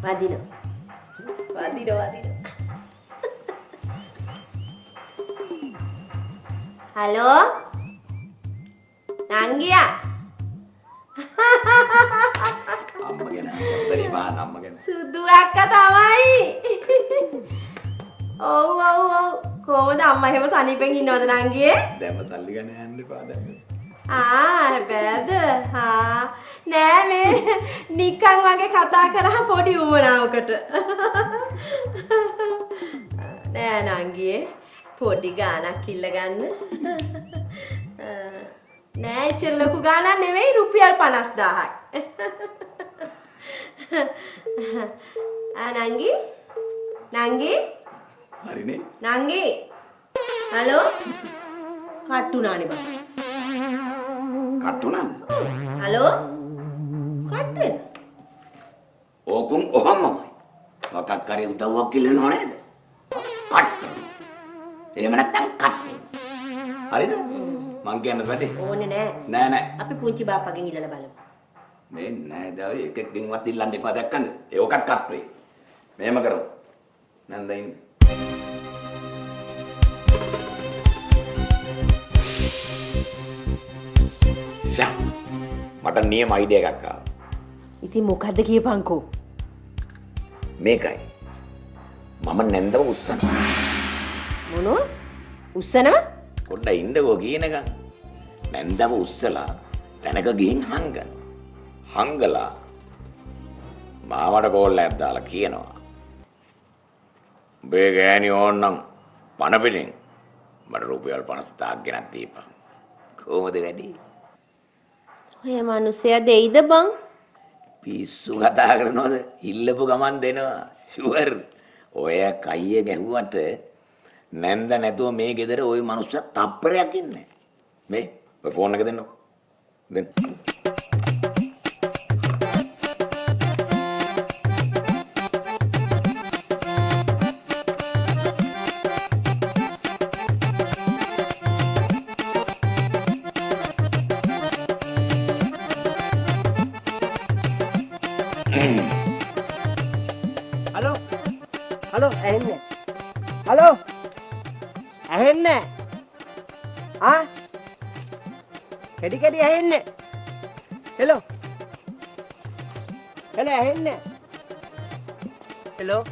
වදින. හලෝ නංගියා අම්මගෙන සුන්දරී බාන අම්මගෙන සුදු අක්කා තමයි. ඔව් කොහොමද අම්මා එහෙම සනීපෙන් ඉන්නවද නංගියේ? දැම්ම සල්ලි ගන්න යන්න එපා දැම්ම. හැබැයිද? නෑ මේ නිකන් වගේ කතා කරා පොඩි උමනාවකට. නෑ නංගියේ පොඩි ගාණක් ඉල්ල ගන්න. නෑ ඉතින් ලොකු ගාණක් නෙවෙයි රුපියල් 50000ක්. නංගි හරිනේ. නංගි හලෝ කට්ටුනානේ බං. කට්ටුනාද? හලෝ කට්ටුන. ඕකුම් ඔහම්මයි. මොකක් කරේ උදව්වක් ඉල්ලනව නේද? කට්ටු. එහෙම නැත්තම් කට්ටු. හරිද? මං කියන්න බැටේ. ඕනේ නෑ. අපි පුංචි බාප්පගෙන් ඉල්ලලා බලමු. මේ නෑ දාවේ එකෙක්ගෙන්වත් ඉල්ලන්න එපා දැක්කද? ඒකත් කට්ටුයි. මෙහෙම කරමු. නන්දයින් මට නියම අයිඩියා එකක් ආවා. ඉතින් මොකද්ද කියපන්කෝ? මේකයි. මම නැන්දව උස්සනවා. මොනෝ? උස්සනව? පොඩ්ඩක් ඉන්නකෝ කියනකම්. නැන්දව උස්සලා තැනක ගිහින් හංගලා මාවට කෝල්ලයක් දාලා කියනවා. උඹේ ගෑණි ඕන්නම් පණ පිටින් මට රුපියල් 50000ක් ගෙනත් දීපන්. කොහොමද වැඩි? ඔය මිනිස්සයා දෙයිද බං? පිස්සු කතා කරනවද? ඉල්ලපු ගමන් දෙනවා. ෂුවර්. ඔය කයිය ගැහුවට නැන්ද නැතුව මේ ගෙදර ওই මනුස්සයා තප්පරයක් ඉන්නේ. මේ ඔය ෆෝන් එක දෙන්නකෝ. දෙන්න. හලෝ ඇහෙන්නේ? හලෝ ඇහෙන්නේ? කෙඩි ඇහෙන්නේ? හෙලෝ ඇහෙන්නේ? හෙලෝ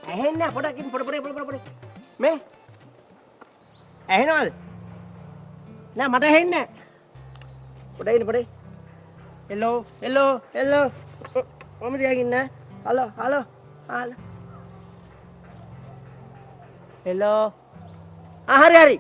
ඇහෙන්නේ පොඩකින් පොඩ මේ ඇහෙනවද? නෑ මට ඇහෙන්නේ පොඩයි හෙලෝ කොහමද යකින්න? හලෝ හෙලෝ හරි